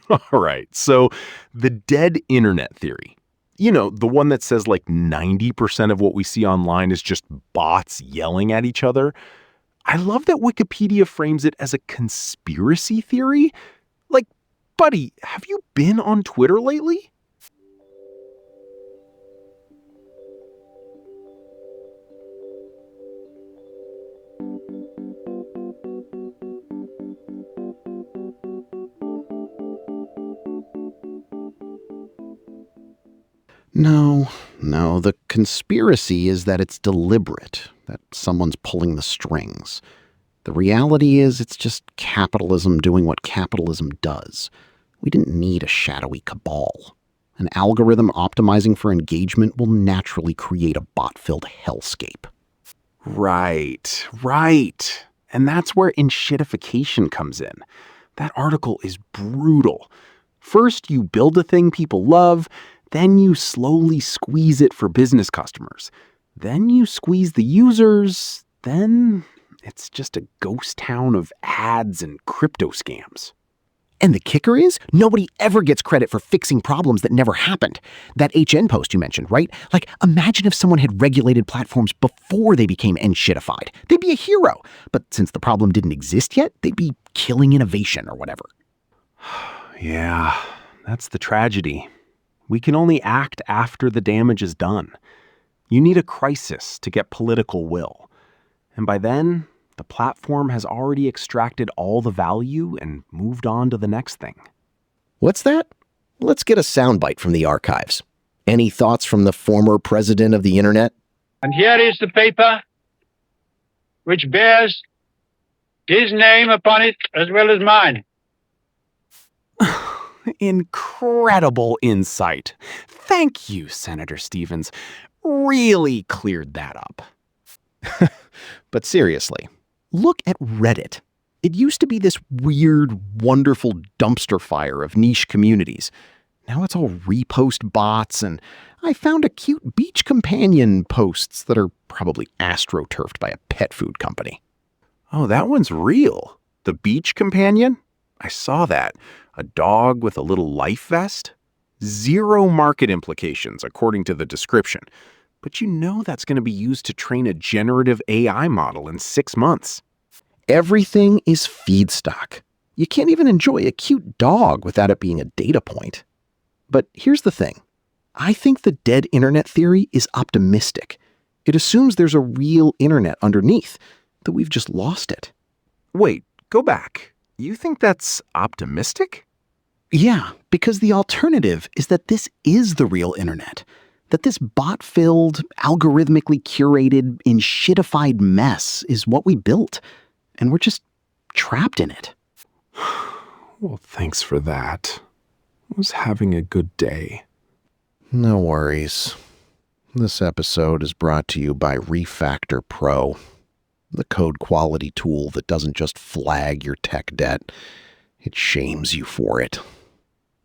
All right. So the dead internet theory, the one that says like 90% of what we see online is just bots yelling at each other. I love that Wikipedia frames it as a conspiracy theory. Like, buddy, have you been on Twitter lately? No, the conspiracy is that it's deliberate, that someone's pulling the strings. The reality is it's just capitalism doing what capitalism does. We didn't need a shadowy cabal. An algorithm optimizing for engagement will naturally create a bot-filled hellscape. Right. And that's where Enshittification comes in. That article is brutal. First, you build a thing people love, then you slowly squeeze it for business customers. Then you squeeze the users, then it's just a ghost town of ads and crypto scams. And the kicker is, nobody ever gets credit for fixing problems that never happened. That HN post you mentioned, right? Like, imagine if someone had regulated platforms before they became Enshittified. They'd be a hero. But since the problem didn't exist yet, they'd be killing innovation or whatever. Yeah, that's the tragedy. We can only act after the damage is done. You need a crisis to get political will. And by then, the platform has already extracted all the value and moved on to the next thing. What's that? Let's get a soundbite from the archives. Any thoughts from the former president of the internet? And here is the paper which bears his name upon it as well as mine. Incredible insight. Thank you, Senator Stevens. Really cleared that up. But seriously, look at Reddit. It used to be this weird, wonderful dumpster fire of niche communities. Now it's all repost bots, and I found a cute beach companion posts that are probably astroturfed by a pet food company. Oh, that one's real. The beach companion? I saw that. A dog with a little life vest? Zero market implications, according to the description. But that's going to be used to train a generative AI model in 6 months. Everything is feedstock. You can't even enjoy a cute dog without it being a data point. But here's the thing. I think the dead internet theory is optimistic. It assumes there's a real internet underneath, that we've just lost it. Wait, go back. You think that's optimistic? Yeah, because the alternative is that this is the real internet. That this bot-filled, algorithmically curated, enshittified mess is what we built. And we're just trapped in it. Well, thanks for that. I was having a good day. No worries. This episode is brought to you by Refactor Pro, the code quality tool that doesn't just flag your tech debt, it shames you for it.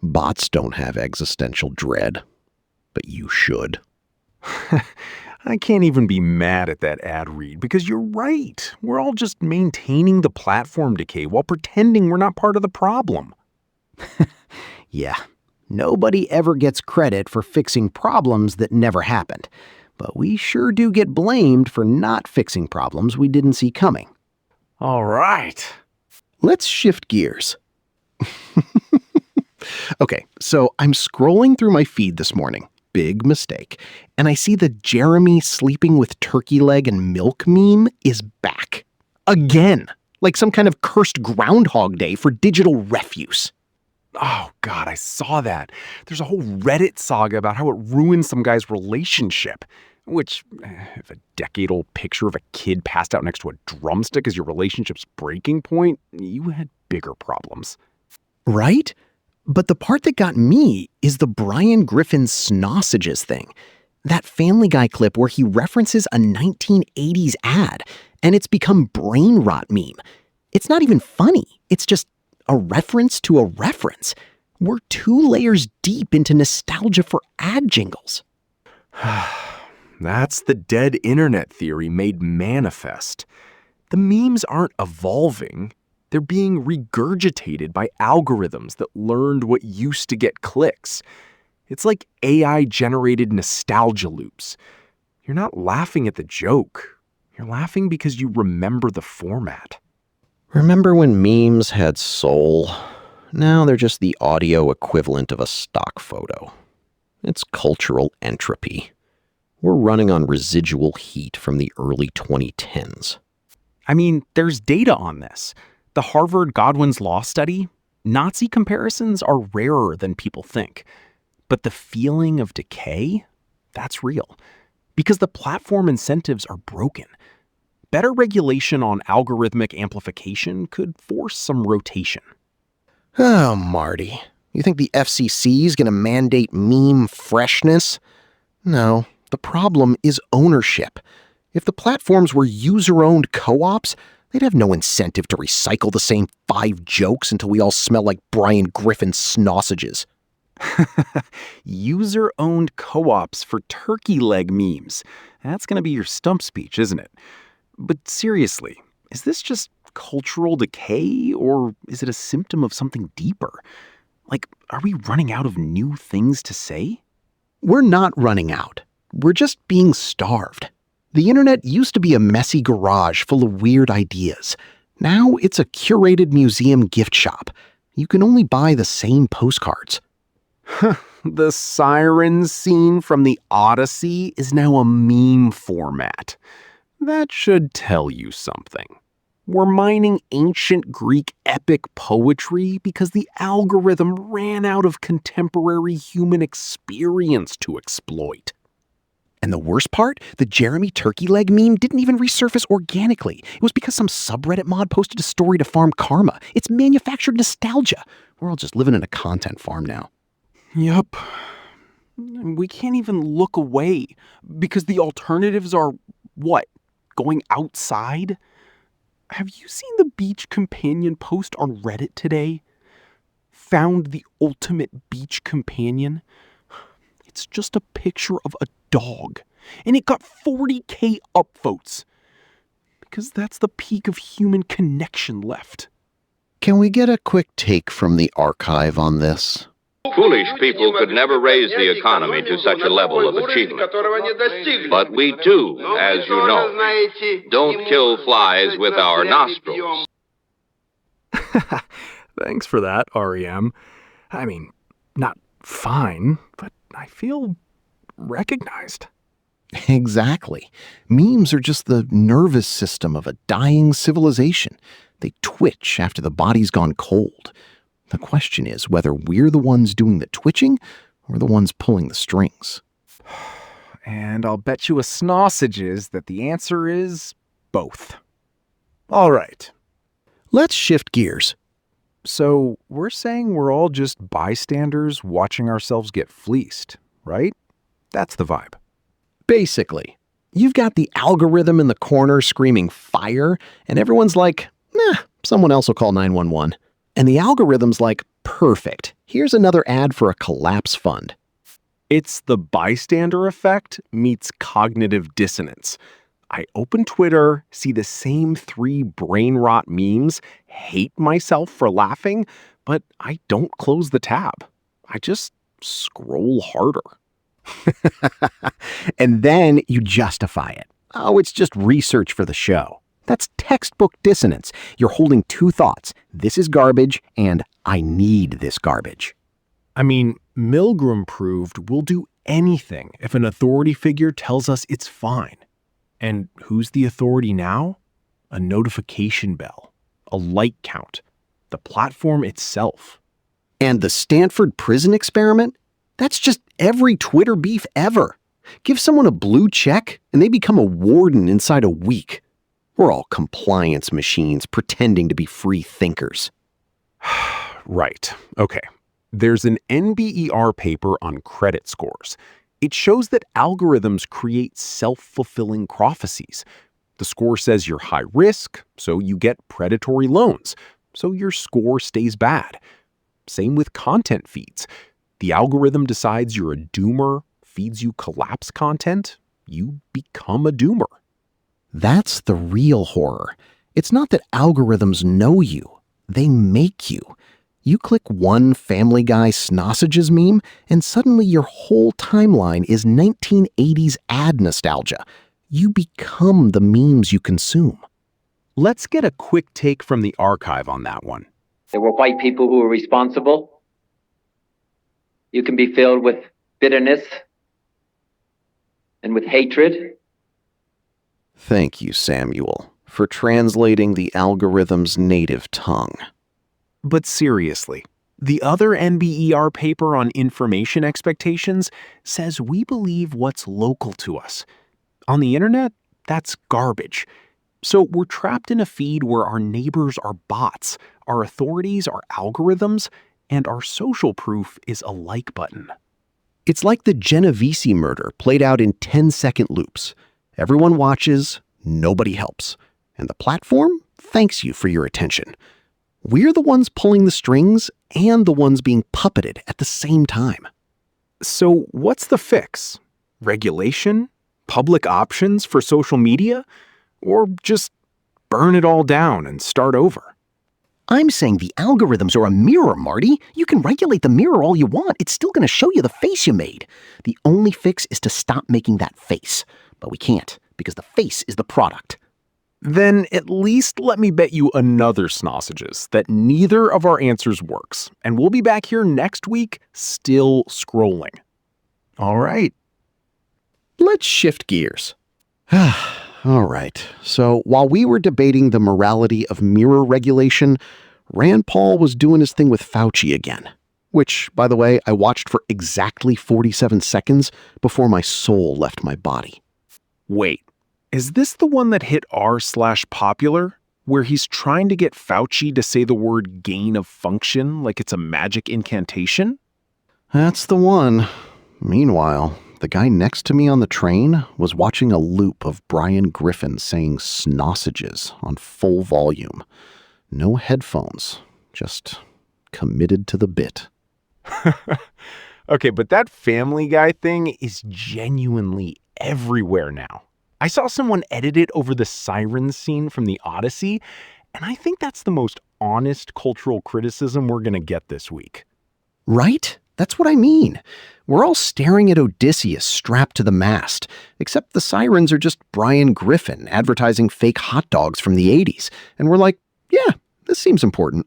Bots don't have existential dread, but you should. I can't even be mad at that ad read because you're right. We're all just maintaining the platform decay while pretending we're not part of the problem. Yeah, nobody ever gets credit for fixing problems that never happened. But we sure do get blamed for not fixing problems we didn't see coming. All right. Let's shift gears. Okay, so I'm scrolling through my feed this morning. Big mistake. And I see the Jeremy sleeping with turkey leg and milk meme is back. Again. Like some kind of cursed Groundhog Day for digital refuse. Oh, God, I saw that. There's a whole Reddit saga about how it ruined some guy's relationship. Which, if a decade-old picture of a kid passed out next to a drumstick is your relationship's breaking point, you had bigger problems. Right? But the part that got me is the Brian Griffin Snossages thing. That Family Guy clip where he references a 1980s ad, and it's become Brainrot meme. It's not even funny. It's just a reference to a reference. We're 2 layers deep into nostalgia for ad jingles. That's the dead internet theory made manifest. The memes aren't evolving. They're being regurgitated by algorithms that learned what used to get clicks. It's like AI-generated nostalgia loops. You're not laughing at the joke. You're laughing because you remember the format. Remember when memes had soul? Now they're just the audio equivalent of a stock photo. It's cultural entropy. We're running on residual heat from the early 2010s. I mean, there's data on this. The Harvard Godwin's Law study, Nazi comparisons are rarer than people think. But the feeling of decay, that's real. Because the platform incentives are broken. Better regulation on algorithmic amplification could force some rotation. Oh, Marty. You think the FCC is going to mandate meme freshness? No, the problem is ownership. If the platforms were user-owned co-ops, they'd have no incentive to recycle the same 5 jokes until we all smell like Brian Griffin sausages. User-owned co-ops for turkey leg memes. That's going to be your stump speech, isn't it? But seriously, is this just cultural decay, or is it a symptom of something deeper? Like, are we running out of new things to say? We're not running out. We're just being starved. The internet used to be a messy garage full of weird ideas. Now it's a curated museum gift shop. You can only buy the same postcards. The siren scene from the Odyssey is now a meme format. That should tell you something. We're mining ancient Greek epic poetry because the algorithm ran out of contemporary human experience to exploit. And the worst part, the Jeremy turkey leg meme didn't even resurface organically. It was because some subreddit mod posted a story to farm karma. It's manufactured nostalgia. We're all just living in a content farm now. Yup. We can't even look away because the alternatives are, what, going outside? Have you seen the beach companion post on Reddit today? Found the ultimate beach companion? It's just a picture of a dog, and it got 40K upvotes. Because that's the peak of human connection left. Can we get a quick take from the archive on this? Foolish people could never raise the economy to such a level of achievement. But we do, as you know, don't kill flies with our nostrils. Thanks for that, REM. I mean, not fine, but I feel recognized. Exactly. Memes are just the nervous system of a dying civilization. They twitch after the body's gone cold. The question is whether we're the ones doing the twitching or the ones pulling the strings. And I'll bet you a sausages that the answer is both. All right. Let's shift gears. So we're saying we're all just bystanders watching ourselves get fleeced, right? That's the vibe. Basically, you've got the algorithm in the corner screaming fire, and everyone's like, someone else will call 911. And the algorithm's like, perfect. Here's another ad for a collapse fund. It's the bystander effect meets cognitive dissonance. I open Twitter, see the same 3 Brainrot memes, hate myself for laughing, but I don't close the tab. I just scroll harder. And then you justify it. Oh, it's just research for the show. That's textbook dissonance. You're holding 2 thoughts. This is garbage, and I need this garbage. I mean, Milgram proved we'll do anything if an authority figure tells us it's fine. And who's the authority now? A notification bell, a like count, the platform itself. And the Stanford prison experiment? That's just every Twitter beef ever. Give someone a blue check, and they become a warden inside a week. We're all compliance machines pretending to be free thinkers. Right. Okay. There's an NBER paper on credit scores. It shows that algorithms create self-fulfilling prophecies. The score says you're high risk, so you get predatory loans, so your score stays bad. Same with content feeds. The algorithm decides you're a doomer, feeds you collapse content, you become a doomer. That's the real horror. It's not that algorithms know you. They make you. You click one Family Guy Snossages meme, and suddenly your whole timeline is 1980s ad nostalgia. You become the memes you consume. Let's get a quick take from the archive on that one. There were white people who were responsible. You can be filled with bitterness and with hatred. Thank you, Samuel, for translating the algorithm's native tongue. But seriously, the other NBER paper on information expectations says we believe what's local to us. On the internet, that's garbage. So we're trapped in a feed where our neighbors are bots, our authorities are algorithms, and our social proof is a like button. It's like the Genovese murder played out in 10-second loops. Everyone watches, nobody helps. And the platform thanks you for your attention. We're the ones pulling the strings and the ones being puppeted at the same time. So what's the fix? Regulation? Public options for social media? Or just burn it all down and start over? I'm saying the algorithms are a mirror, Marty. You can regulate the mirror all you want. It's still going to show you the face you made. The only fix is to stop making that face. But we can't, because the face is the product. Then at least let me bet you another Snossages that neither of our answers works, and we'll be back here next week still scrolling. All right. Let's shift gears. All right, so while we were debating the morality of mirror regulation, Rand Paul was doing his thing with Fauci again. Which, by the way, I watched for exactly 47 seconds before my soul left my body. Wait, is this the one that hit r/popular, where he's trying to get Fauci to say the word gain of function like it's a magic incantation? That's the one. Meanwhile, the guy next to me on the train was watching a loop of Brian Griffin saying snossages on full volume. No headphones, just committed to the bit. Okay, but that Family Guy thing is genuinely everywhere now. I saw someone edit it over the siren scene from the Odyssey, and I think that's the most honest cultural criticism we're going to get this week. Right? That's what I mean. We're all staring at Odysseus strapped to the mast, except the sirens are just Brian Griffin advertising fake hot dogs from the 80s, and we're like, yeah, this seems important.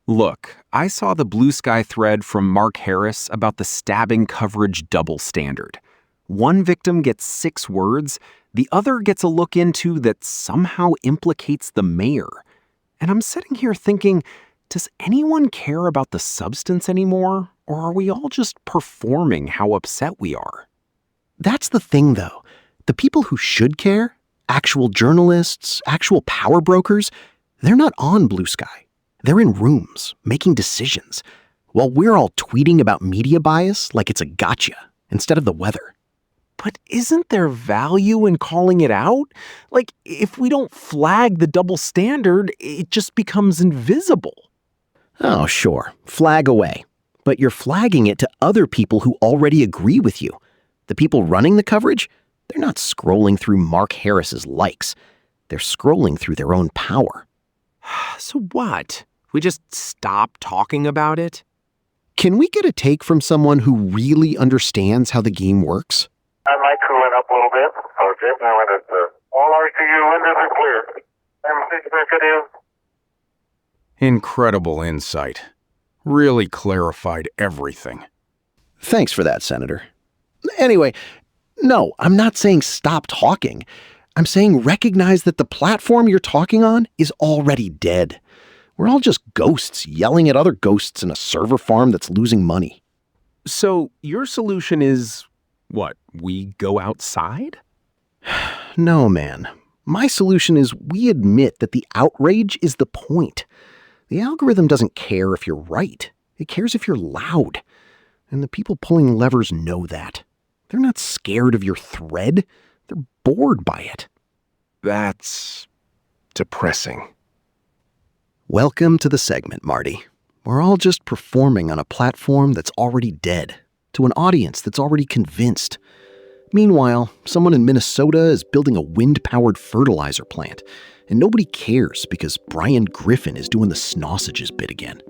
Look, I saw the Blue Sky thread from Mark Harris about the stabbing coverage double standard. One victim gets 6 words, the other gets a look into that somehow implicates the mayor. And I'm sitting here thinking, does anyone care about the substance anymore, or are we all just performing how upset we are? That's the thing, though. The people who should care, actual journalists, actual power brokers, they're not on Blue Sky. They're in rooms, making decisions, while we're all tweeting about media bias like it's a gotcha, instead of the weather. But isn't there value in calling it out? Like, if we don't flag the double standard, it just becomes invisible. Oh, sure, flag away. But you're flagging it to other people who already agree with you. The people running the coverage, they're not scrolling through Mark Harris's likes. They're scrolling through their own power. So what? We just stop talking about it? Can we get a take from someone who really understands how the game works? I'd like to cooling up a little bit. Okay, now it's all RTU windows are clear. Incredible insight. Really clarified everything. Thanks for that, Senator. Anyway, no, I'm not saying stop talking. I'm saying recognize that the platform you're talking on is already dead. We're all just ghosts yelling at other ghosts in a server farm that's losing money. So your solution is, what, we go outside? No, man. My solution is we admit that the outrage is the point. The algorithm doesn't care if you're right. It cares if you're loud. And the people pulling levers know that. They're not scared of your thread. They're bored by it. That's depressing. Welcome to the segment, Marty. We're all just performing on a platform that's already dead, to an audience that's already convinced. Meanwhile, someone in Minnesota is building a wind-powered fertilizer plant, and nobody cares because Brian Griffin is doing the sausages bit again.